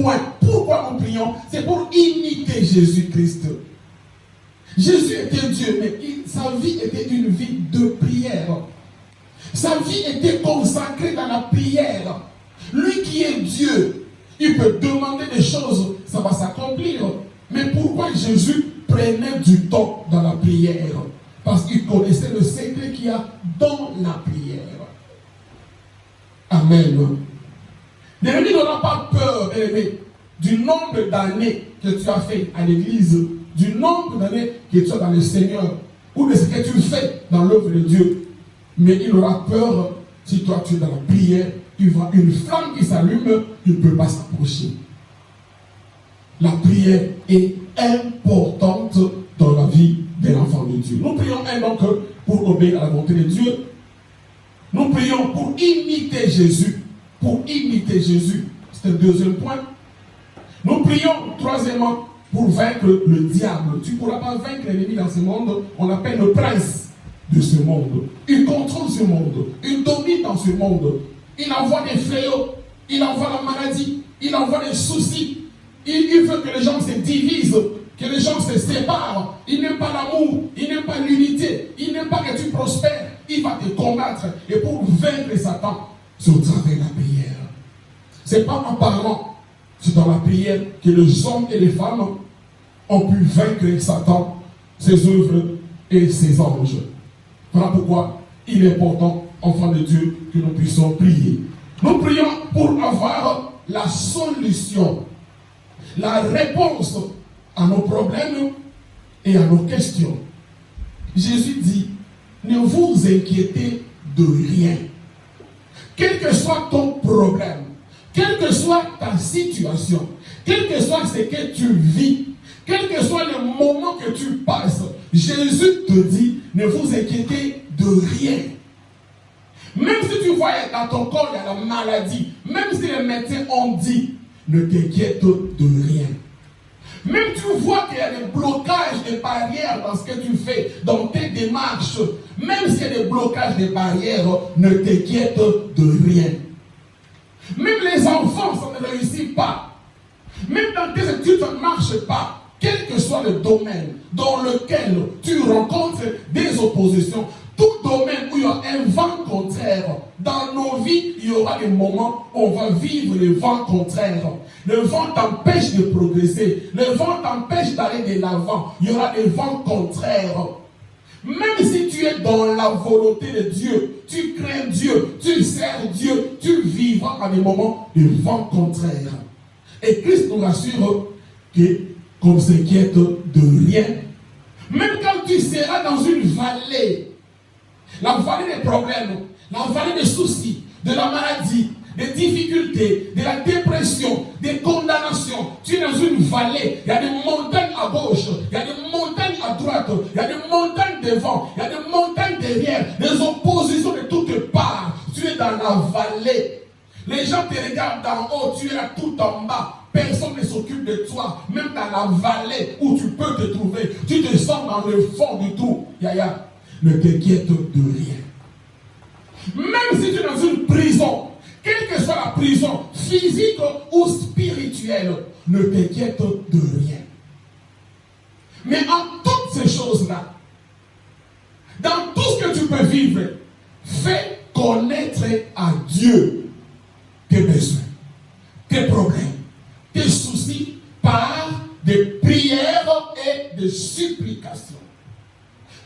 point. Pourquoi nous prions? C'est pour imiter Jésus-Christ. Jésus était Dieu, mais sa vie était une vie de prière. Sa vie était consacrée dans la prière. Lui qui est Dieu, il peut demander des choses, ça va s'accomplir. Mais pourquoi Jésus prenait du temps dans la prière? Parce qu'il connaissait le secret qu'il y a dans la prière. Amen. L'ennemi n'aura pas peur, aimé, du nombre d'années que tu as fait à l'église, du nombre d'années que tu as dans le Seigneur, ou de ce que tu fais dans l'œuvre de Dieu. Mais il aura peur si toi tu es dans la prière, il voit une flamme qui s'allume, il ne peut pas s'approcher. La prière est importante dans la vie de l'enfant de Dieu. Nous prions donc pour obéir à la volonté de Dieu. Nous prions pour imiter Jésus. Pour imiter Jésus. C'est le deuxième point. Nous prions, troisièmement, pour vaincre le diable. Tu ne pourras pas vaincre l'ennemi dans ce monde. On l'appelle le prince de ce monde. Il contrôle ce monde. Il domine dans ce monde. Il envoie des fléaux. Il envoie la maladie. Il envoie des soucis. Il veut que les gens se divisent, que les gens se séparent. Il n'aime pas l'amour, il n'aime pas l'unité, il n'aime pas que tu prospères. Il va te combattre. Et pour vaincre Satan, c'est au travers de la prière. Ce n'est pas en parlant, c'est dans la prière que les hommes et les femmes ont pu vaincre Satan, ses œuvres et ses anges. Voilà pourquoi il est important, enfants de Dieu, que nous puissions prier. Nous prions pour avoir la solution, la réponse à nos problèmes et à nos questions. Jésus dit, ne vous inquiétez de rien. Quel que soit ton problème, quelle que soit ta situation, quel que soit ce que tu vis, quel que soit le moment que tu passes, Jésus te dit, ne vous inquiétez de rien. Même si tu vois dans ton corps, il y a la maladie, même si les médecins ont dit, ne t'inquiète de rien. Même tu vois qu'il y a des blocages, des barrières dans ce que tu fais, dans tes démarches, même s'il y a des blocages, des barrières, ne t'inquiète de rien. Même les enfants, ça ne réussit pas. Même dans tes études, ça ne marche pas. Quel que soit le domaine dans lequel tu rencontres des oppositions, tout domaine où il y a un vent contraire, dans nos vies, il y aura des moments où on va vivre les vents contraires. Le vent t'empêche de progresser. Le vent t'empêche d'aller de l'avant. Il y aura des vents contraires. Même si tu es dans la volonté de Dieu, tu crains Dieu, tu sers Dieu, tu vivras à des moments de vent contraires. Et Christ nous rassure qu'on ne s'inquiète de rien. Même quand tu seras dans une vallée, la vallée des problèmes, la vallée des soucis, de la maladie, des difficultés, de la dépression, des condamnations. Tu es dans une vallée, il y a des montagnes à gauche, il y a des montagnes à droite, il y a des montagnes devant, il y a des montagnes derrière, des oppositions de toutes parts. Tu es dans la vallée. Les gens te regardent d'en haut, tu es là tout en bas. Personne ne s'occupe de toi, même dans la vallée où tu peux te trouver. Tu te sens dans le fond du trou. Yaya, ne t'inquiète de rien. Même si tu es dans une prison, quelle que soit la prison, physique ou spirituelle, ne t'inquiète de rien. Mais en toutes ces choses-là, dans tout ce que tu peux vivre, fais connaître à Dieu tes besoins, tes problèmes, tes soucis par des prières et des supplications.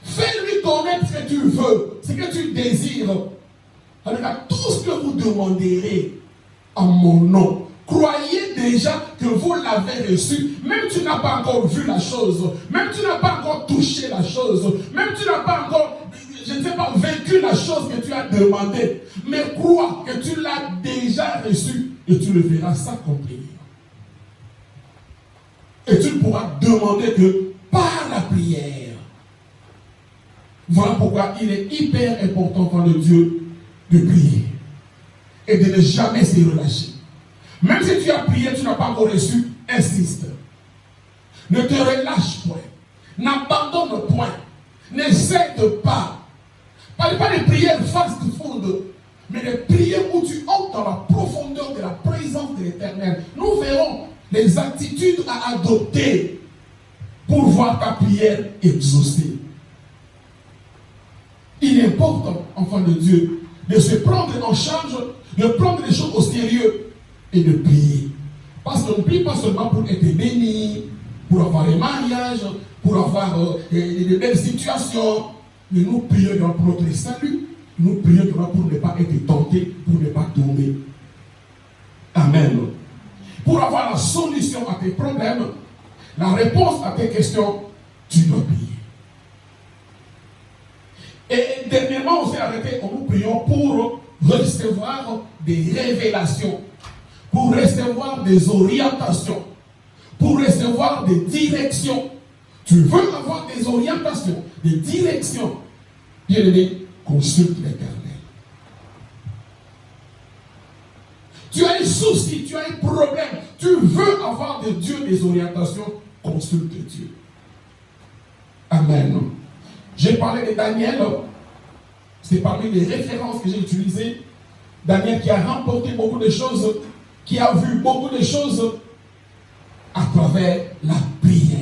Fais-lui connaître ce que tu veux, ce que tu désires. Alors, tout ce que vous demanderez en mon nom, croyez déjà que vous l'avez reçu. Même tu n'as pas encore vu la chose, même tu n'as pas encore touché la chose, même tu n'as pas encore, je ne sais pas, vécu la chose que tu as demandé. Mais crois que tu l'as déjà reçu et tu le verras s'accomplir. Et tu ne pourras demander que par la prière. Voilà pourquoi il est hyper important pour le Dieu de prier et de ne jamais se relâcher. Même si tu as prié, tu n'as pas encore reçu, insiste. Ne te relâche point. N'abandonne point. Ne cède pas. Parle pas de prières fast-food, mais de prières où tu entres dans la profondeur de la présence de l'Éternel. Nous verrons les attitudes à adopter pour voir ta prière exaucée. Il est important, enfant de Dieu, de se prendre en charge, de prendre les choses au sérieux et de prier. Parce qu'on ne prie pas seulement pour être béni, pour avoir un mariage, pour avoir de belles situations, mais nous prions pour notre salut, nous prions pour ne pas être tentés, pour ne pas tomber. Amen. Pour avoir la solution à tes problèmes, la réponse à tes questions, tu dois prier. Et dernièrement, on s'est arrêté, nous prions pour recevoir des révélations, pour recevoir des orientations, pour recevoir des directions. Tu veux avoir des orientations, des directions. Bien-aimé, consulte l'Éternel. Tu as un souci, tu as un problème, tu veux avoir de Dieu des orientations, consulte Dieu. Amen. J'ai parlé de Daniel, c'est parmi les références que j'ai utilisées. Daniel qui a remporté beaucoup de choses, qui a vu beaucoup de choses à travers la prière.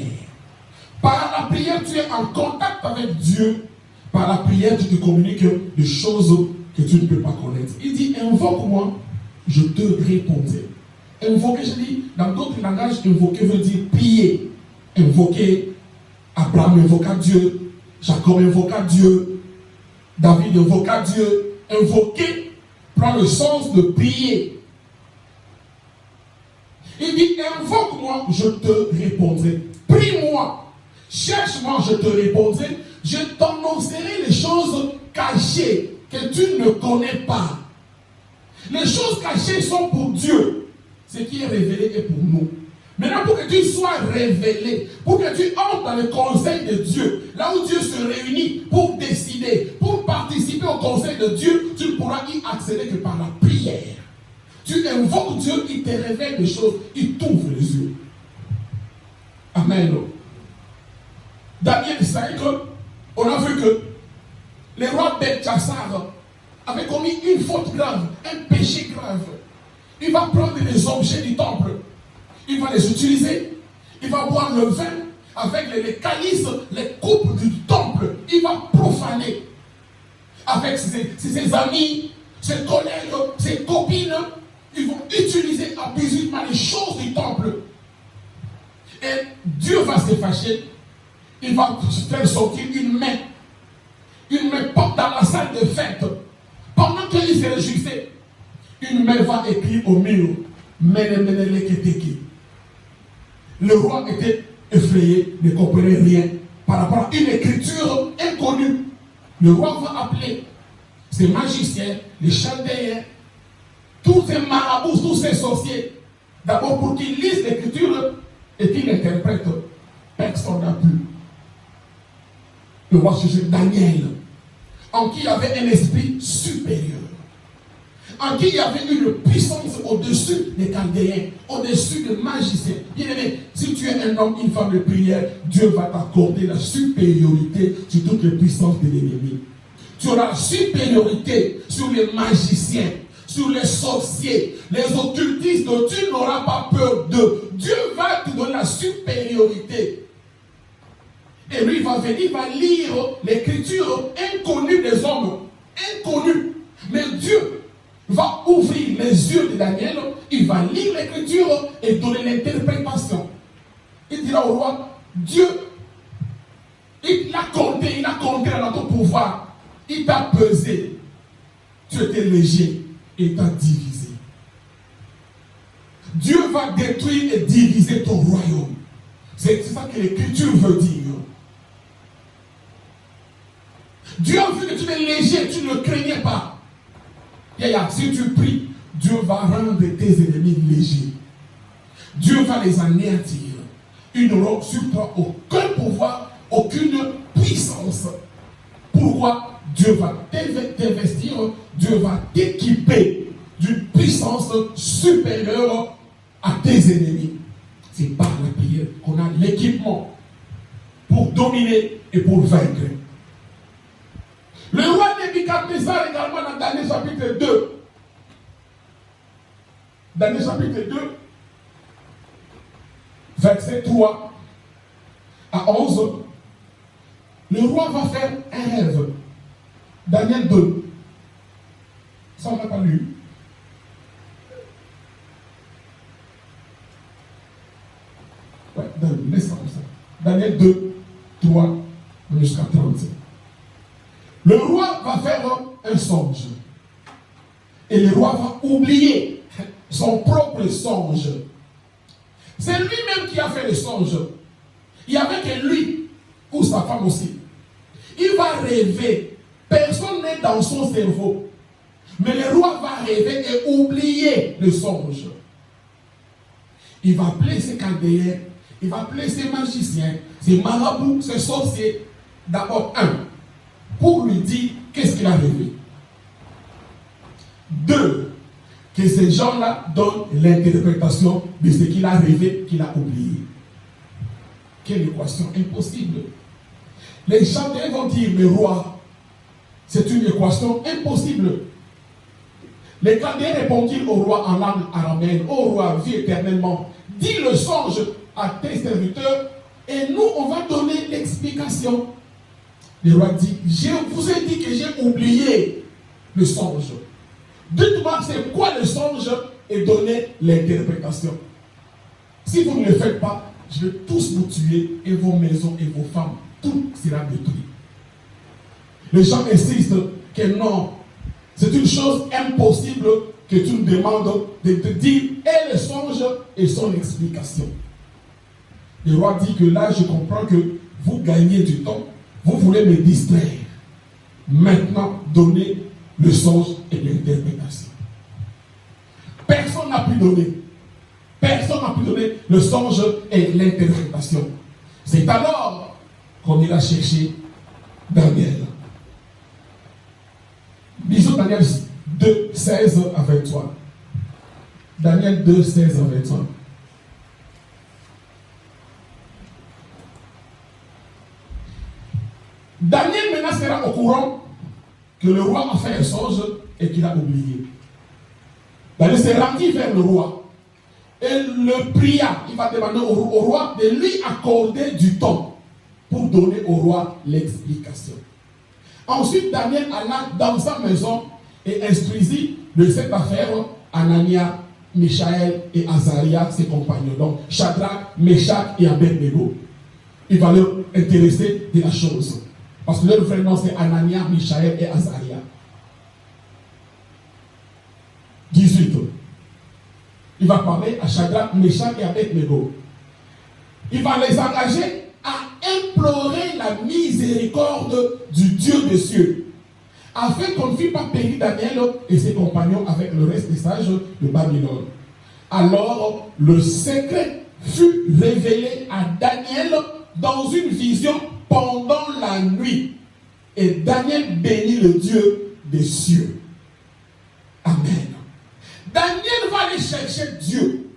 Par la prière, tu es en contact avec Dieu. Par la prière, tu te communiques des choses que tu ne peux pas connaître. Il dit, invoque-moi, je te répondrai. Invoquer, je dis, dans d'autres langages, invoquer veut dire prier. Invoquer, Abraham invoqua Dieu, Jacob invoqua Dieu, David invoqua Dieu. Invoquer prend le sens de prier. Il dit, invoque-moi, je te répondrai. Prie-moi, cherche-moi, je te répondrai. Je t'annoncerai les choses cachées que tu ne connais pas. Les choses cachées sont pour Dieu. Ce qui est révélé est pour nous. Maintenant, pour que tu sois révélé, pour que tu entres dans le conseil de Dieu, là où Dieu se réunit pour décider, pour participer au conseil de Dieu, tu ne pourras y accéder que par la prière. Tu invoques Dieu, il te révèle des choses, il t'ouvre les yeux. Amen. Daniel 5, on a vu que le roi Belchassar avait commis une faute grave, un péché grave. Il va prendre les objets du temple, il va les utiliser, il va boire le vin avec les calices, les coupes du temple, il va profaner avec ses amis, ses collègues, ses copines. Ils vont utiliser abusivement les choses du temple. Et Dieu va se fâcher. Il va faire sortir une main porte dans la salle de fête. Pendant qu'il se réjouissait, une main va écrire au mur. Le roi était effrayé, ne comprenait rien par rapport à une écriture inconnue. Le roi va appeler ces magiciens, les chaldéens, tous ces marabouts, tous ces sorciers, d'abord pour qu'ils lisent l'écriture et qu'ils l'interprètent. Personne n'a pu. Le roi cherchait Daniel, en qui il y avait un esprit supérieur, en qui il y avait une puissance au-dessus des Chaldéens, au-dessus des magiciens. Bien-aimé, si tu es un homme, une femme de prière, Dieu va t'accorder la supériorité sur toutes les puissances de l'ennemi. Tu auras la supériorité sur les magiciens, sur les sorciers, les occultistes, dont tu n'auras pas peur d'eux. Dieu va te donner la supériorité. Et lui va venir, il va lire l'écriture inconnue des hommes. Inconnue. Mais Dieu va ouvrir les yeux de Daniel, il va lire l'écriture et donner l'interprétation. Il dira au roi, Dieu, il a compté dans ton pouvoir. Il t'a pesé. Tu étais léger. Et t'a divisé. Dieu va détruire et diviser ton royaume. C'est ça que l'écriture veut dire. Dieu a vu que tu es léger, tu ne craignais pas. Si tu pries, Dieu va rendre tes ennemis légers. Dieu va les anéantir. Ils n'auront sur toi aucun pouvoir, aucune puissance. Pourquoi? Dieu va t'investir, Dieu va t'équiper d'une puissance supérieure à tes ennemis. C'est par la prière qu'on a l'équipement pour dominer et pour vaincre. Le roi Nebuchadnezzar également dans Daniel chapitre 2. Daniel chapitre 2. verset 3 à 11, le roi va faire un rêve. Daniel 2. Ça, on n'a pas lu. Ouais, laisse ça comme ça. Daniel 2, 3 jusqu'à 35. Le roi va faire un songe. Et le roi va oublier son propre songe. C'est lui-même qui a fait le songe. Il n'y avait que lui, ou sa femme aussi. Il va rêver. Personne n'est dans son cerveau. Mais le roi va rêver et oublier le songe. Il va appeler ses chaldéens, il va appeler ses magiciens, ses marabouts, ses sorciers. D'abord, pour lui dire qu'est-ce qu'il a rêvé. 2, que ces gens-là donnent l'interprétation de ce qu'il a rêvé, qu'il a oublié. Quelle équation impossible. Les chaldéens vont dire, mais roi, c'est une équation impossible. Les chaldéens répondirent au roi en langue araméenne, ô roi, vis éternellement, dis le songe à tes serviteurs, et nous, on va donner l'explication. Le roi dit, je vous ai dit que j'ai oublié le songe. Dites-moi c'est quoi le songe et donnez l'interprétation. Si vous ne le faites pas, je vais tous vous tuer et vos maisons et vos femmes, tout sera détruit. Les gens insistent que non, c'est une chose impossible que tu nous demandes de te dire et le songe et son explication. Le roi dit que là, je comprends que vous gagnez du temps, vous voulez me distraire. Maintenant, donnez le songe et l'interprétation. Personne n'a pu donner. Personne n'a pu donner le songe et l'interprétation. C'est alors qu'on ira chercher Daniel. Lisons Daniel 2, 16 à 23. Daniel 2, 16 à 23. Daniel maintenant sera au courant que le roi a fait un songe et qu'il a oublié. Daniel s'est rendu vers le roi et le pria. Il va demander au roi de lui accorder du temps pour donner au roi l'explication. Ensuite, Daniel alla dans sa maison et instruisit de cette affaire Anania, Michaël et Azaria, ses compagnons. Donc, Shadrach, Meshach et Abednego. Il va leur intéresser de la chose. Parce que leur vrai nom c'est Anania, Michaël et Azaria. 18. Il va parler à Shadrach, Meshach et Abednego. Il va les engager à implorer la miséricorde du Dieu des cieux, afin qu'on ne fît pas périr Daniel et ses compagnons avec le reste des sages de Babylone. Alors le secret fut révélé à Daniel dans une vision pendant la nuit. Et Daniel bénit le Dieu des cieux. Amen. Daniel va aller chercher Dieu.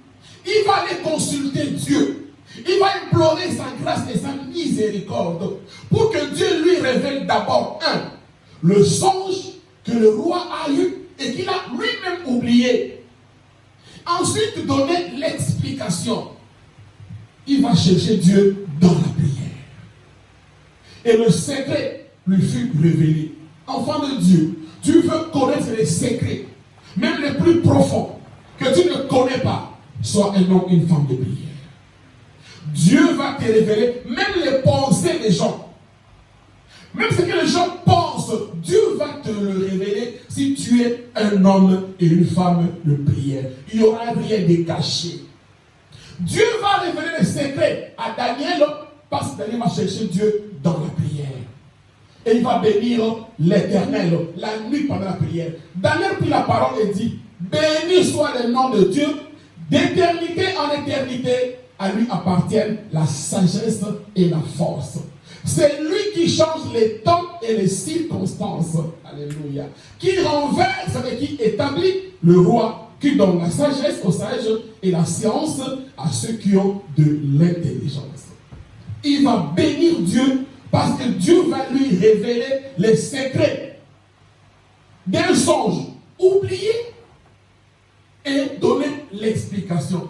Il va aller consulter Dieu. Il va implorer sa grâce et sa miséricorde pour que Dieu lui révèle d'abord le songe que le roi a eu et qu'il a lui-même oublié. Ensuite, donner l'explication. Il va chercher Dieu dans la prière. Et le secret lui fut révélé. Enfant de Dieu, tu veux connaître les secrets, même les plus profonds, que tu ne connais pas, sois un homme, une femme de prière. Dieu va te révéler même les pensées des gens. Même ce que les gens pensent, Dieu va te le révéler si tu es un homme et une femme de prière. Il n'y aura rien de caché. Dieu va révéler les secrets à Daniel parce que Daniel va chercher Dieu dans la prière. Et il va bénir l'Éternel la nuit pendant la prière. Daniel prit la parole et dit, béni soit le nom de Dieu d'éternité en éternité. À lui appartiennent la sagesse et la force. C'est lui qui change les temps et les circonstances. Alléluia. Qui renverse et qui établit le roi, qui donne la sagesse aux sages et la science à ceux qui ont de l'intelligence. Il va bénir Dieu parce que Dieu va lui révéler les secrets d'un songe oublié et donner l'explication.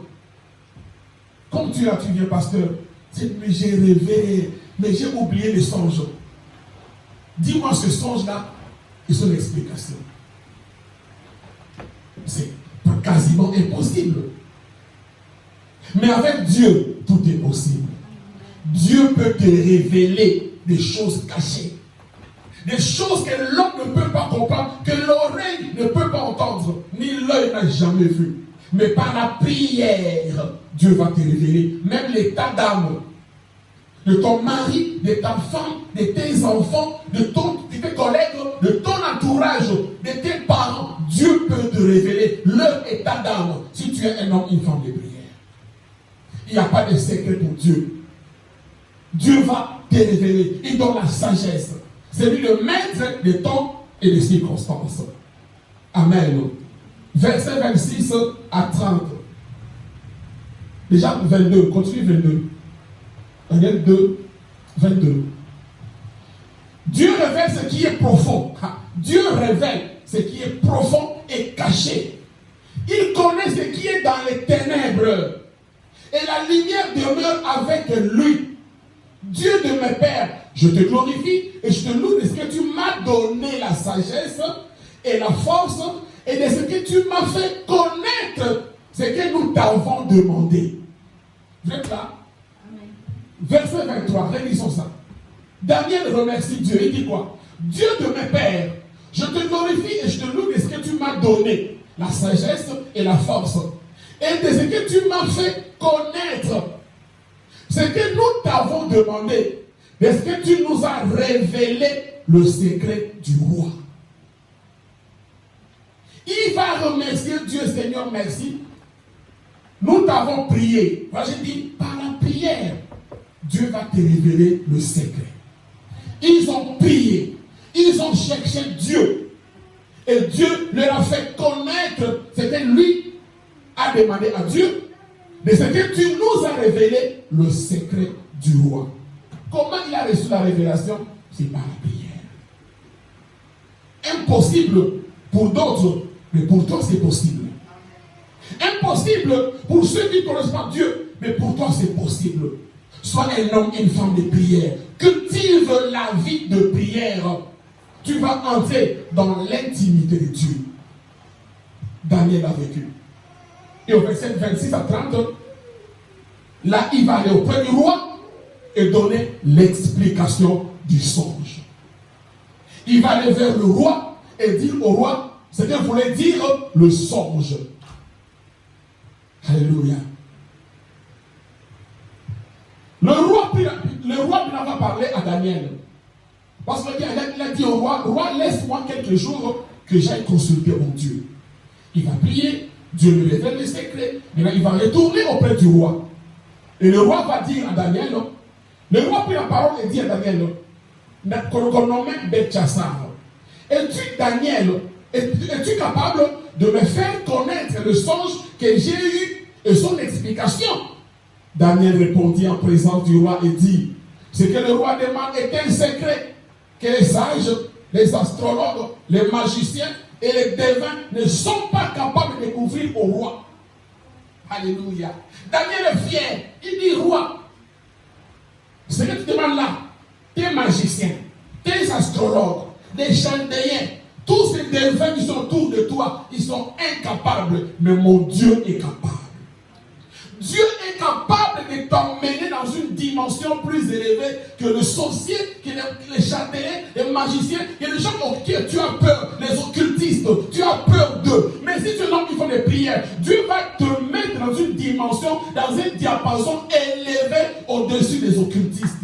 Comme tu viens, pasteur, mais j'ai rêvé, mais j'ai oublié les songes. Dis-moi ce songe-là et son explication. C'est quasiment impossible. Mais avec Dieu, tout est possible. Dieu peut te révéler des choses cachées. Des choses que l'homme ne peut pas comprendre, que l'oreille ne peut pas entendre, ni l'œil n'a jamais vu. Mais par la prière, Dieu va te révéler même l'état d'âme de ton mari, de ta femme, de tes enfants, de tes collègues, de ton entourage, de tes parents. Dieu peut te révéler leur état d'âme si tu es un homme, une femme de prière. Il n'y a pas de secret pour Dieu. Dieu va te révéler. Il donne la sagesse. C'est lui le maître des temps et des circonstances. Amen. Verset 26 à 30. Déjà 22, continue 22. Regarde 2, 22. Dieu révèle ce qui est profond. Dieu révèle ce qui est profond et caché. Il connaît ce qui est dans les ténèbres. Et la lumière demeure avec lui. Dieu de mes pères, je te glorifie et je te loue de ce que tu m'as donné la sagesse et la force et de ce que tu m'as fait connaître ce que nous t'avons demandé. Vous êtes là? Amen. Verset 23, révisons ça. Daniel remercie Dieu. Il dit quoi? Dieu de mes pères, je te glorifie et je te loue de ce que tu m'as donné, la sagesse et la force, et de ce que tu m'as fait connaître, ce que nous t'avons demandé, de ce que tu nous as révélé le secret du roi. Il va remercier Dieu, Seigneur, merci. Nous t'avons prié. Moi, j'ai dit, par la prière, Dieu va te révéler le secret. Ils ont prié. Ils ont cherché Dieu. Et Dieu leur a fait connaître ce que lui a demandé à Dieu. De ce que tu nous as révélé, le secret du roi. Comment il a reçu la révélation? C'est par la prière. Impossible pour d'autres, mais pour toi c'est possible. Impossible pour ceux qui ne connaissent pas Dieu, mais pour toi c'est possible. Sois un homme, une femme de prière. Cultive la vie de prière. Tu vas entrer dans l'intimité de Dieu. Daniel a vécu. Et au verset 26 à 30, là il va aller auprès du roi et donner l'explication du songe. Il va aller vers le roi et dire au roi ce qu'il voulait dire le songe. Alléluia. Le roi n'a pas parlé à Daniel. Parce qu'il a dit au roi, laisse-moi quelques jours que j'aille consulter mon Dieu. Il va prier, Dieu lui révèle les secrets. Maintenant, il va retourner auprès du roi. Et le roi va dire à Daniel, le roi prit la parole et dit à Daniel, qu'on nomme Belchassar. Es-tu, Daniel, es-tu capable de me faire connaître le songe que j'ai eu et son explication? Daniel répondit en présence du roi et dit, ce que le roi demande est un secret que les sages, les astrologues, les magiciens et les devins ne sont pas capables de découvrir au roi. Alléluia. Daniel est fier. Il dit, roi, ce que tu demandes là, tes magiciens, tes astrologues, des chaldéens, tous ces devins qui sont autour de toi, ils sont incapables, mais mon Dieu est capable. Dieu est capable de t'emmener dans une dimension plus élevée que le sorcier, que les chaldéens, les magiciens, que les gens auxquels tu as peur, les occultistes, tu as peur d'eux. Mais si tu es l'homme qui fait des prières, Dieu va te mettre dans une dimension, dans un diapason élevé au-dessus des occultistes.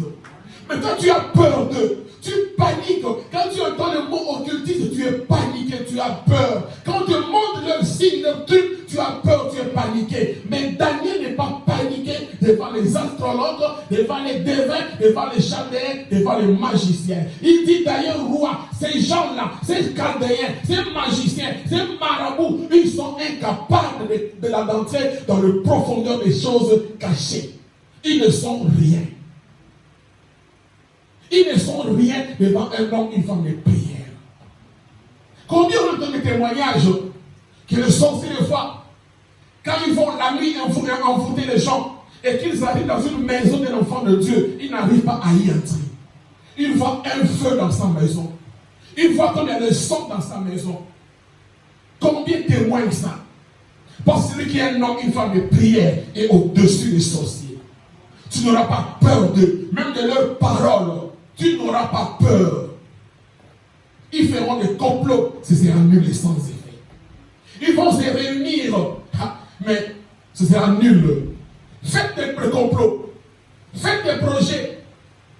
Mais quand tu as peur d'eux, tu paniques. Quand tu entends le mot occultiste, tu es paniqué, tu as peur. Quand on te montre leur signe, leur truc, tu as peur, tu es paniqué. Mais Daniel n'est pas paniqué devant les astrologues, devant les devins, devant les chaldéens, devant les magiciens. Il dit d'ailleurs, roi, ces gens-là, ces chaldéens, ces magiciens, ces marabouts, ils sont incapables d'entrer dans le profondeur des choses cachées. Ils ne sont rien. Ils ne sont rien devant un homme, une femme de prière. Combien on entend des témoignages que le sorcier, des fois, quand ils vont la nuit envoûter les gens, et qu'ils arrivent dans une maison d'un enfant de Dieu, ils n'arrivent pas à y entrer. Ils voient un feu dans sa maison. Ils voient comme il y a le sang dans sa maison. Combien témoignent ça? Parce que celui qui est un homme, une femme de prière est au-dessus des sorciers. Tu n'auras pas peur d'eux, même de leurs paroles. Tu n'auras pas peur. Ils feront des complots, ce sera nul et sans effet. Ils vont se réunir, mais ce sera nul. Faites des complots, faites des projets,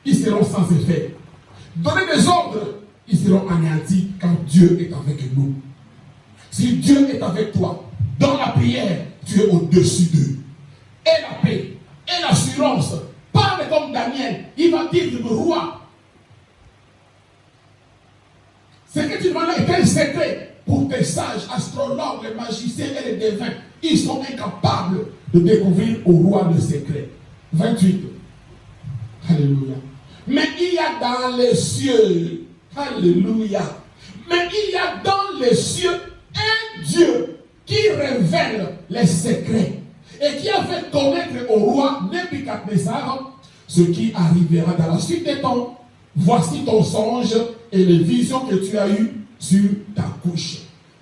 ils seront sans effet. Donnez des ordres, ils seront anéantis quand Dieu est avec nous. Si Dieu est avec toi, dans la prière, tu es au-dessus d'eux. Et la paix, et l'assurance. Parle comme Daniel, il va dire le roi. Ce que tu demandes est un secret pour tes sages, astrologues, les magiciens et les devins. Ils sont incapables de découvrir au roi le secret. 28. Alléluia. Mais il y a dans les cieux, alléluia, mais il y a dans les cieux un Dieu qui révèle les secrets et qui a fait connaître au roi Nebuchadnezzar ce qui arrivera dans la suite des temps. Voici ton songe et les visions que tu as eues sur ta couche.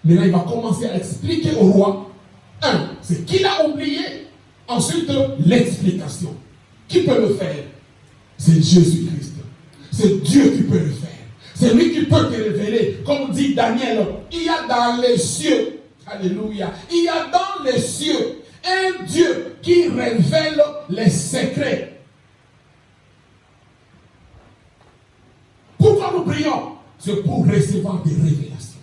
Maintenant, il va commencer à expliquer au roi, ce qu'il a oublié. Ensuite, l'explication. Qui peut le faire? C'est Jésus-Christ. C'est Dieu qui peut le faire. C'est lui qui peut te révéler. Comme dit Daniel, il y a dans les cieux, alléluia, il y a dans les cieux un Dieu qui révèle les secrets. Pourquoi nous prions? C'est pour recevoir des révélations.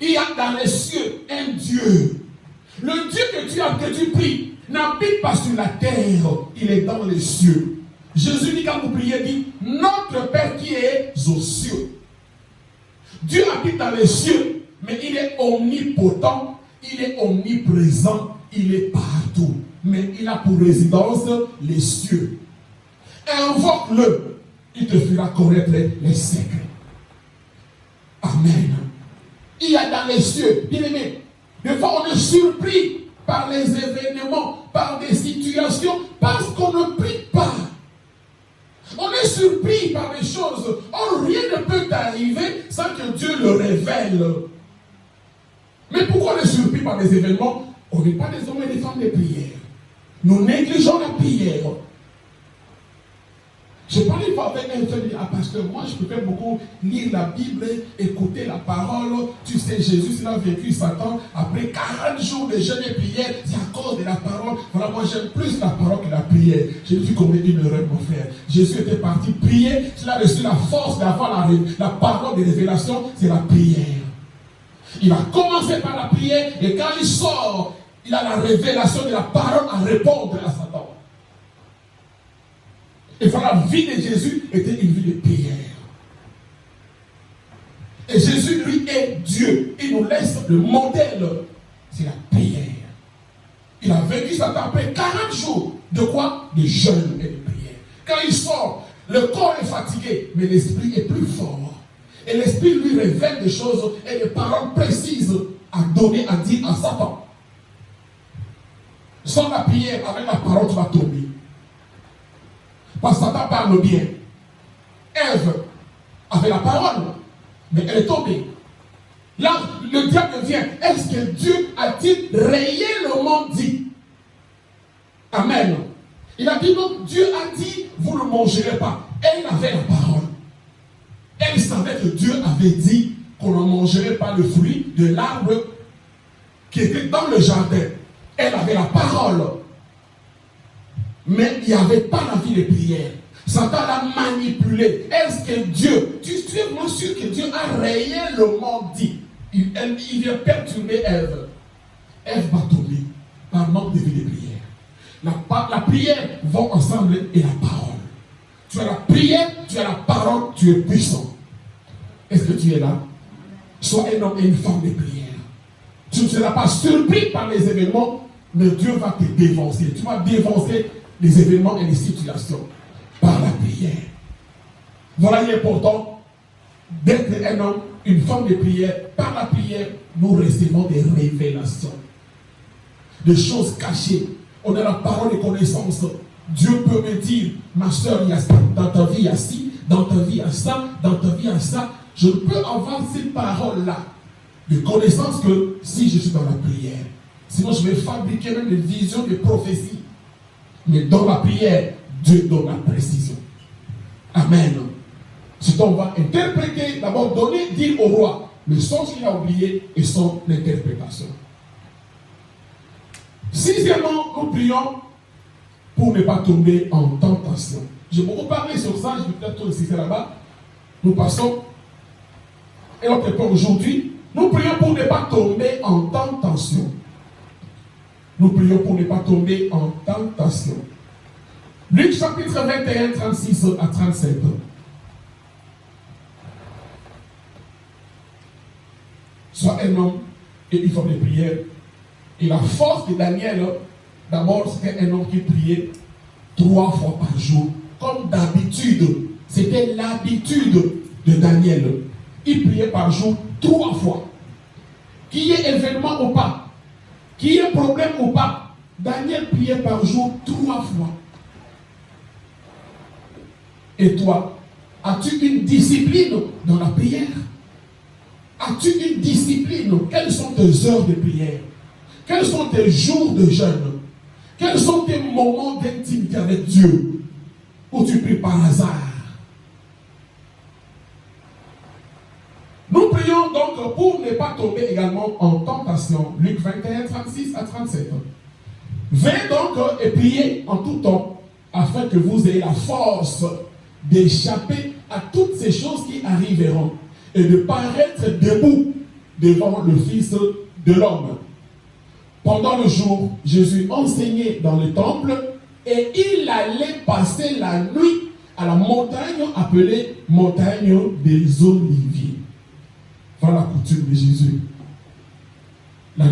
Il y a dans les cieux un Dieu. Le Dieu que tu pries n'habite pas sur la terre, il est dans les cieux. Jésus dit, quand vous priez, dit, notre Père qui est aux cieux. Dieu habite dans les cieux, mais il est omnipotent, il est omniprésent, il est partout. Mais il a pour résidence les cieux. Invoque-le, il te fera connaître les secrets. Amen. Il y a dans les cieux, bien aimé, des fois on est surpris par les événements, par des situations, parce qu'on ne prie pas. On est surpris par des choses. Or, rien ne peut arriver sans que Dieu le révèle. Mais pourquoi on est surpris par des événements? On n'est pas des hommes et des femmes de prière. Nous négligeons la prière. Je parlais une fois avec un frère, parce que moi je préfère beaucoup lire la Bible, écouter la parole. Tu sais, Jésus, il a vécu Satan après 40 jours de jeûne et prière. C'est à cause de la parole. Voilà, moi j'aime plus la parole que la prière. J'ai dû commettre une erreur, mon frère. Jésus était parti prier. Il a reçu la force d'avoir la parole de révélation, c'est la prière. Il a commencé par la prière et quand il sort, il a la révélation de la parole à répondre à Satan. Et voilà, la vie de Jésus était une vie de prière. Et Jésus, lui, est Dieu. Il nous laisse le modèle. C'est la prière. Il a vécu ça après 40 jours. De quoi? De jeûne et de prière. Quand il sort, le corps est fatigué, mais l'esprit est plus fort. Et l'esprit lui révèle des choses et des paroles précises à donner, à dire à Satan. Sans la prière, avec la parole, tu vas tomber. Parce que Satan parle bien. Ève avait la parole, mais elle est tombée. Là, le diable vient. Est-ce que Dieu a-t-il réellement dit? Amen. Il a dit non, Dieu a dit, vous ne mangerez pas. Elle avait la parole. Elle savait que Dieu avait dit qu'on ne mangerait pas le fruit de l'arbre qui était dans le jardin. Elle avait la parole. Mais il n'y avait pas la vie de prière. Satan l'a manipulé. Est-ce que Dieu, tu es vraiment sûr que Dieu a réellement dit? Il vient perturber Ève. Ève va tomber par manque de vie de prière. La prière va ensemble et la parole. Tu as la prière, tu as la parole, tu es puissant. Est-ce que tu es là? Sois un homme et une femme de prière. Tu ne seras pas surpris par les événements, mais Dieu va te dévancer. Tu vas dévancer les événements et les situations par la prière. Voilà l'important d'être un homme, une femme de prière. Par la prière, nous recevons des révélations, des choses cachées. on a la parole de connaissance. Dieu peut me dire, ma soeur, il y a ça, dans ta vie, il y a ci, dans ta vie, il y a ça, dans ta vie, il y a ça. Je ne peux avoir ces paroles-là de connaissance que si je suis dans la prière. Sinon, je vais fabriquer même des visions, des prophéties. Mais dans la prière, Dieu donne la précision. Amen. C'est on va interpréter, d'abord donner, dire au roi le sens qu'il a oublié et son interprétation. Sixièmement, nous prions pour ne pas tomber en tentation. J'ai beaucoup parlé sur ça, je vais peut-être tout citer là-bas. Nous passons. Et notre point aujourd'hui, nous prions pour ne pas tomber en tentation. Nous prions pour ne pas tomber en tentation. Luc chapitre 21, 36 à 37. Soit un homme et une forme de prière. Et la force de Daniel, d'abord, c'était un homme qui priait 3 fois par jour. Comme d'habitude. C'était l'habitude de Daniel. Il priait par jour 3 fois. Qu'il y ait événement ou pas, qu'il y ait problème ou pas, Daniel priait par jour 3 fois. Et toi, as-tu une discipline dans la prière? As-tu une discipline? Quelles sont tes heures de prière? Quels sont tes jours de jeûne? Quels sont tes moments d'intimité avec Dieu où tu pries par hasard? Nous prions donc pour ne pas tomber également en tentation. Luc 21, 36 à 37. Venez donc et priez en tout temps afin que vous ayez la force d'échapper à toutes ces choses qui arriveront et de paraître debout devant le Fils de l'homme. Pendant le jour, Jésus enseignait dans le temple et il allait passer la nuit à la montagne appelée montagne des Oliviers. Voilà la coutume de Jésus. La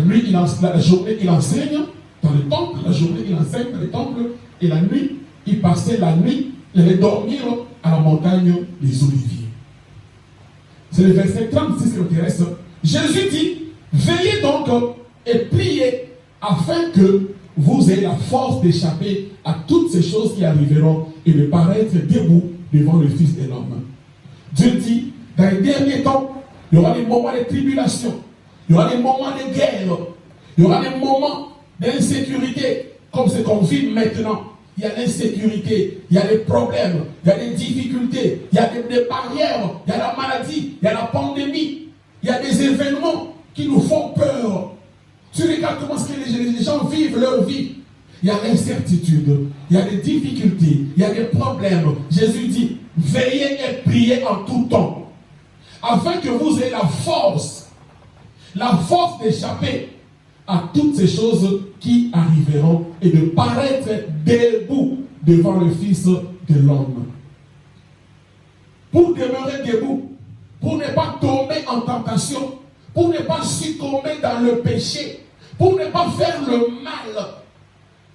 journée, il enseigne dans le temple, la journée, il enseigne dans le temple, et la nuit, il passait la nuit, il allait dormir à la montagne des Oliviers. C'est le verset 36 qui m'intéresse. Jésus dit, veillez donc et priez afin que vous ayez la force d'échapper à toutes ces choses qui arriveront et de paraître debout devant le Fils de l'homme. Dieu dit, dans les derniers temps, il y aura des moments de tribulation, il y aura des moments de guerre, il y aura des moments d'insécurité, comme ce qu'on vit maintenant. Il y a l'insécurité, il y a des problèmes, il y a des difficultés, il y a des barrières, il y a la maladie, il y a la pandémie, il y a des événements qui nous font peur. Tu regardes comment les gens vivent leur vie. Il y a l'incertitude, il y a des difficultés, il y a des problèmes. Jésus dit, veillez et priez en tout temps, afin que vous ayez la force d'échapper à toutes ces choses qui arriveront et de paraître debout devant le Fils de l'homme. Pour demeurer debout, pour ne pas tomber en tentation, pour ne pas succomber dans le péché, pour ne pas faire le mal,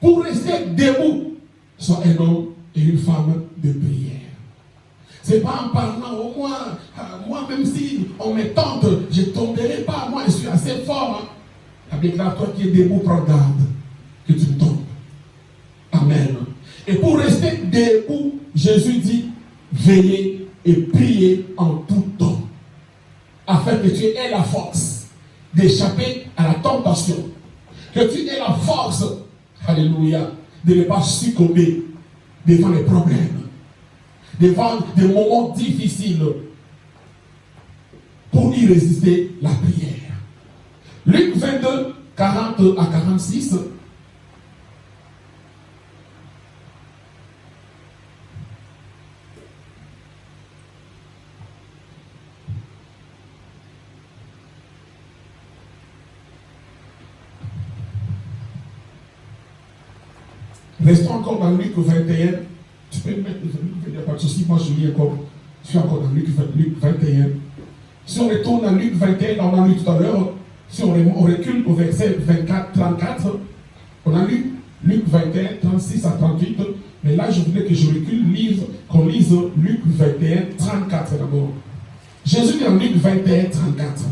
pour rester debout, soit un homme et une femme de prière. C'est pas en parlant au moins, moi même si on me tente, je ne tomberai pas, moi je suis assez fort. Avec là, toi qui es debout, prends garde que tu tombes. Amen. Et pour rester debout, Jésus dit, veillez et priez en tout temps, afin que tu aies la force d'échapper à la tentation, que tu aies la force, alléluia, de ne pas succomber devant les problèmes, devant des moments difficiles, pour y résister la prière. Luc 22, 40 à 46. Restons encore dans Luc 21. Tu peux mettre, il n'y a pas de souci, moi je lis encore. Je suis encore dans Luc 21. Si on retourne dans Luc 21, on a lu tout à l'heure. Si on recule au verset 24-34, on a lu Luc 21, 36 à 38, mais là je voulais que je recule, qu'on lise Luc 21, 34 d'abord. Jésus dit en Luc 21, 34,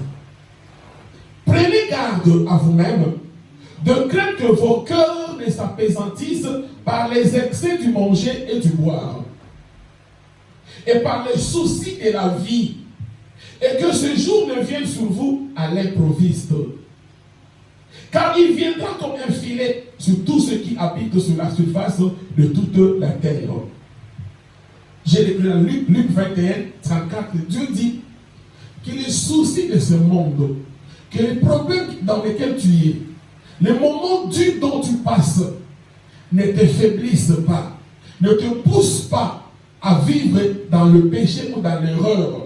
prenez garde à vous-même, de crainte que vos cœurs cœur ne s'apaisantisse par les excès du manger et du boire, et par les soucis de la vie, et que ce jour ne vienne sur vous à l'improviste. Car il viendra comme un filet sur tous ceux qui habitent sur la surface de toute la terre. J'ai écrit dans Luc 21, 34, Dieu dit que les soucis de ce monde, que les problèmes dans lesquels tu es, les moments durs dont tu passes, ne te faiblissent pas, ne te poussent pas à vivre dans le péché ou dans l'erreur.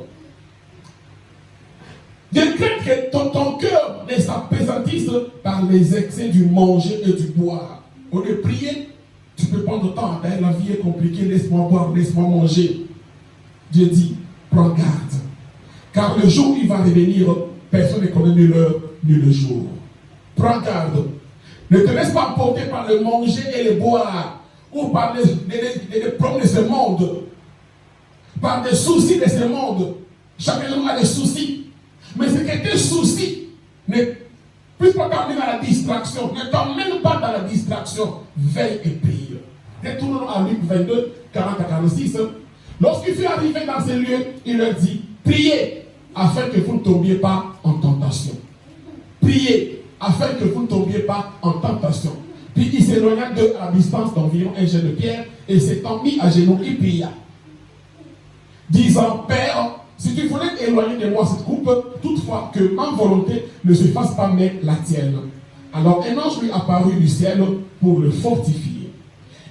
De crainte que ton cœur ne s'apaisantisse par les excès du manger et du boire. Au lieu de prier, tu peux prendre le temps. La vie est compliquée, laisse-moi boire, laisse-moi manger. Dieu dit, prends garde. Car le jour où il va revenir, personne ne connaît ni l'heure ni le jour. Prends garde. Ne te laisse pas porter par le manger et le boire, ou par les problèmes de ce monde, par des soucis de ce monde. Chacun a des soucis. Mais ce que tes soucis ne puissent pas t'amener dans la distraction, ne t'emmène pas dans la distraction, veille et prie. Retournons à Luc 22, 40 à 46. Lorsqu'il fut arrivé dans ces lieux, il leur dit, priez afin que vous ne tombiez pas en tentation. Priez afin que vous ne tombiez pas en tentation. Puis il s'éloigna d'eux à la distance d'environ un jet de pierre et s'étant mis à genoux, il pria, disant, Père, si tu voulais éloigner de moi cette coupe, toutefois que ma volonté ne se fasse pas, mais la tienne. Alors un ange lui apparut du ciel pour le fortifier.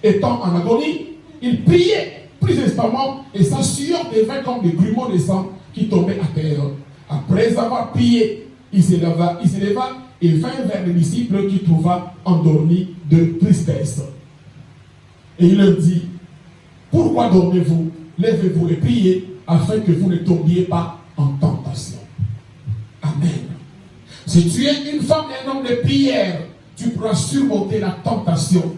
Étant en agonie, il priait plus instamment et sa sueur devint comme des grumeaux de sang qui tombaient à terre. Après avoir prié, il s'éleva et vint vers les disciples qu'il trouva endormis de tristesse. Et il leur dit, pourquoi dormez-vous? Lèvez-vous et priez afin que vous ne tombiez pas en tentation. Amen. Si tu es une femme et un homme de prière, tu pourras surmonter la tentation,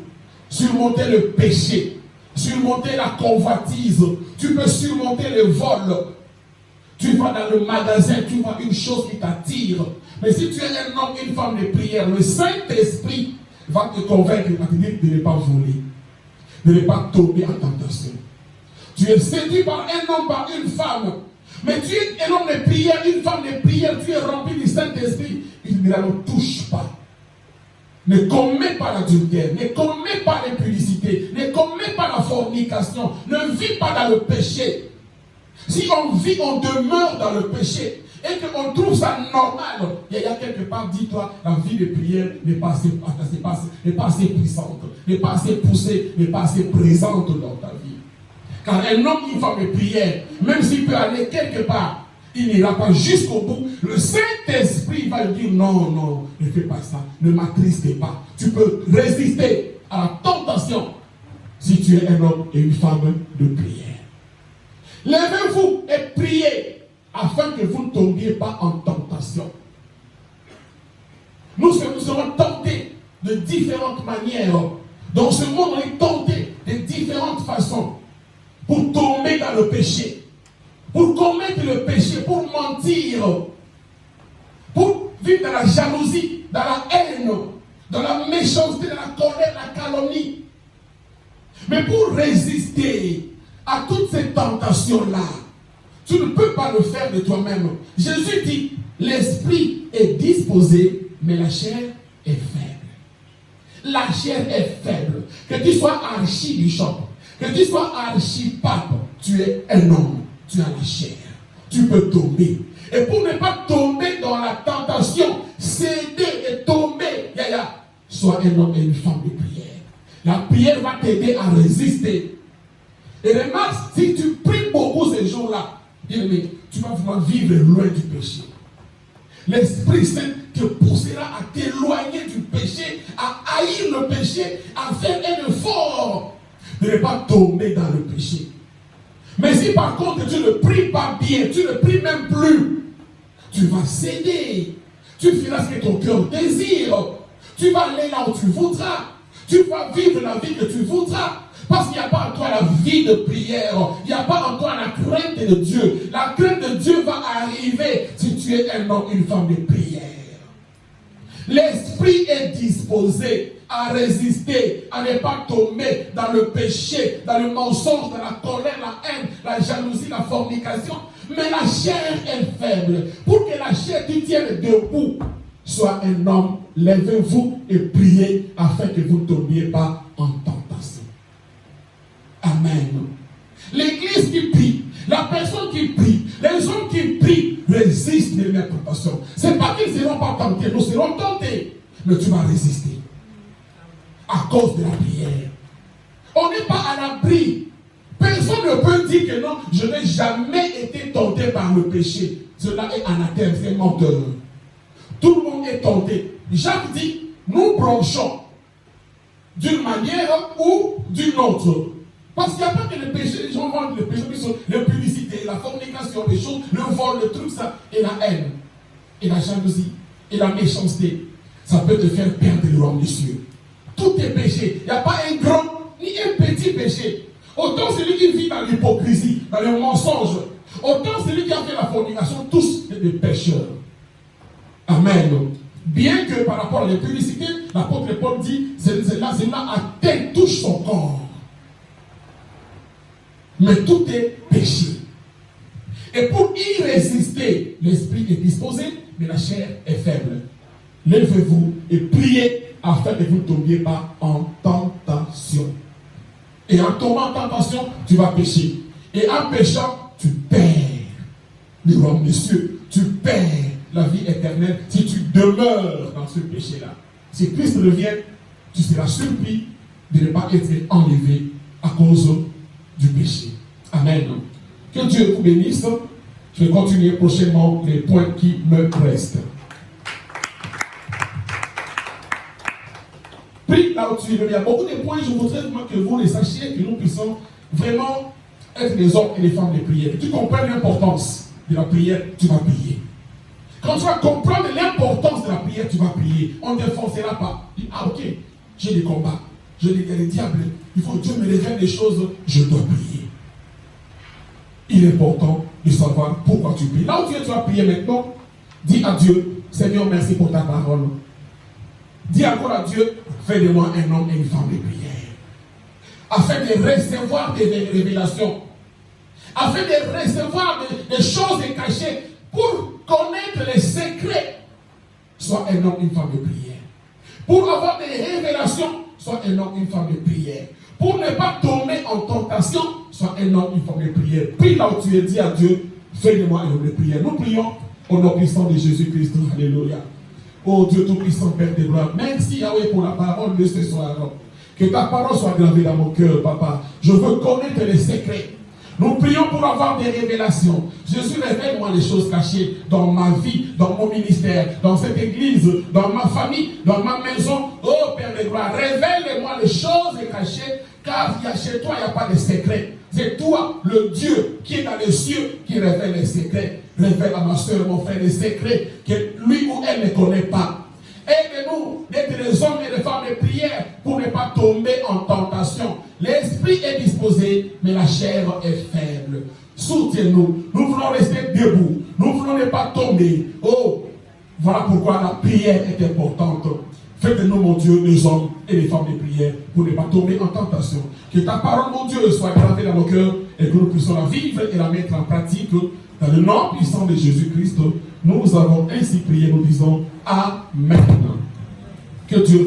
surmonter le péché, surmonter la convoitise, tu peux surmonter le vol. Tu vas dans le magasin, tu vois une chose qui t'attire. Mais si tu es un homme, une femme de prière, le Saint-Esprit va te convaincre de ne pas voler, de ne pas tomber en tentation. Tu es séduit par un homme, par une femme. Mais tu es un homme de prière, une femme de prière, tu es rempli du Saint-Esprit. Il ne touche pas. Ne commets pas l'adultère, ne commets pas l'impudicité, ne commets pas la fornication, ne vis pas dans le péché. Si on vit, on demeure dans le péché et qu'on trouve ça normal, il y a quelque part, dis-toi, la vie de prière n'est pas assez puissante, n'est pas assez poussée, n'est pas assez présente dans ta vie. Car un homme, une femme de prière, même s'il peut aller quelque part, il n'ira pas jusqu'au bout. Le Saint-Esprit va lui dire, non, non, ne fais pas ça, ne m'attristez pas. Tu peux résister à la tentation si tu es un homme et une femme de prière. Levez-vous et priez afin que vous ne tombiez pas en tentation. Nous serons tentés de différentes manières. Dans ce monde, on est tentés de différentes façons pour tomber dans le péché, pour commettre le péché, pour mentir, pour vivre dans la jalousie, dans la haine, dans la méchanceté, dans la colère, la calomnie. Mais pour résister à toutes ces tentations-là, tu ne peux pas le faire de toi-même. Jésus dit, l'esprit est disposé, mais la chair est faible. La chair est faible. Que tu sois archibishop, que tu sois archipape, tu es un homme, tu as la chair. Tu peux tomber. Et pour ne pas tomber dans la tentation, céder et tomber, sois un homme et une femme de prière. La prière va t'aider à résister. Et remarque, si tu pries beaucoup ces jours-là, tu vas vraiment vivre loin du péché. L'Esprit Saint te poussera à t'éloigner du péché, à haïr le péché, à faire un effort de ne pas tomber dans le péché. Mais si par contre tu ne pries pas bien, tu ne pries même plus, tu vas céder. Tu feras ce que ton cœur désire. Tu vas aller là où tu voudras. Tu vas vivre la vie que tu voudras. Parce qu'il n'y a pas en toi la vie de prière. Il n'y a pas en toi la crainte de Dieu. La crainte de Dieu va arriver si tu es un homme, une femme de prière. L'esprit est disposé, à résister, à ne pas tomber dans le péché, dans le mensonge, dans la colère, la haine, la jalousie, la fornication. Mais la chair est faible. Pour que la chair tu tienne debout, sois un homme, levez-vous et priez afin que vous ne tombiez pas en tentation. Amen. L'église qui prie, la personne qui prie, les hommes qui prient résistent de la tentation. Ce n'est pas qu'ils ne seront pas tentés, nous serons tentés, mais tu vas résister à cause de la prière. On n'est pas à l'abri. Personne ne peut dire que non, je n'ai jamais été tenté par le péché. Cela est anathème, c'est menteur. Tout le monde est tenté. Jacques dit, nous branchons d'une manière ou d'une autre. Parce qu'il n'y a pas que le péché, les gens vendent le péché, la publicité, la fornication, les choses, le vol, le truc, ça, et la haine, et la jalousie, et la méchanceté. Ça peut te faire perdre le royaume des cieux. Tout est péché. Il n'y a pas un grand ni un petit péché. Autant celui qui vit dans l'hypocrisie, dans le mensonge, autant celui qui a fait la fornication, tous sont des pécheurs. Amen. Bien que par rapport à la publicité, l'apôtre Paul dit, cela atteint, touche son corps. Mais tout est péché. Et pour y résister, l'esprit est disposé, mais la chair est faible. Levez-vous et priez afin que vous ne tombiez pas en tentation. Et en tombant en tentation, tu vas pécher. Et en péchant, tu perds le royaume des cieux. Tu perds la vie éternelle si tu demeures dans ce péché-là. Si Christ revient, tu seras surpris de ne pas être enlevé à cause du péché. Amen. Que Dieu vous bénisse. Je vais continuer prochainement les points qui me restent. Prie là où tu es. Il y a beaucoup de points, je voudrais que vous les sachiez, que nous puissions vraiment être des hommes et des femmes de prière. Que tu comprennes l'importance de la prière, tu vas prier. Quand tu vas comprendre l'importance de la prière, tu vas prier. On ne défoncera pas. Ah ok, j'ai des combats, j'ai des diables. Il faut que Dieu me révèle des choses, je dois prier. Il est important de savoir pourquoi tu pries. Là où tu es, tu vas prier maintenant. Dis à Dieu, Seigneur, merci pour ta parole. Dis encore à Dieu, fais de moi un homme et une femme de prière. Afin de recevoir des révélations. Afin de recevoir des choses cachées. Pour connaître les secrets. Sois un homme et une femme de prière. Pour avoir des révélations, sois un homme et une femme de prière. Pour ne pas tomber en tentation, sois un homme et une femme de prière. Prie là où tu es, dis à Dieu, fais de moi un homme de prière. Nous prions au nom puissant de Jésus-Christ. Alléluia. Oh Dieu Tout-Puissant, Père de gloire. Merci Yahweh pour la parole de ce soir. Que ta parole soit gravée dans mon cœur, Papa. Je veux connaître les secrets. Nous prions pour avoir des révélations. Jésus, révèle-moi les choses cachées dans ma vie, dans mon ministère, dans cette église, dans ma famille, dans ma maison. Oh Père de gloire, révèle-moi les choses cachées, car chez toi, il n'y a pas de secret. C'est toi, le Dieu, qui est dans les cieux, qui révèle les secrets. Révèle à ma soeur, mon frère, les secrets que lui ou elle ne connaît pas. Aide-nous d'être des hommes et des femmes de prière pour ne pas tomber en tentation. L'esprit est disposé, mais la chair est faible. Soutiens-nous. Nous voulons rester debout. Nous voulons ne pas tomber. Oh, voilà pourquoi la prière est importante. Fais de nous, mon Dieu, des hommes et des femmes de prière pour ne pas tomber en tentation. Que ta parole, mon Dieu, soit gravée dans nos cœurs et que nous puissions la vivre et la mettre en pratique. Dans le nom puissant de Jésus-Christ, nous avons ainsi prié, nous disons Amen. Que Dieu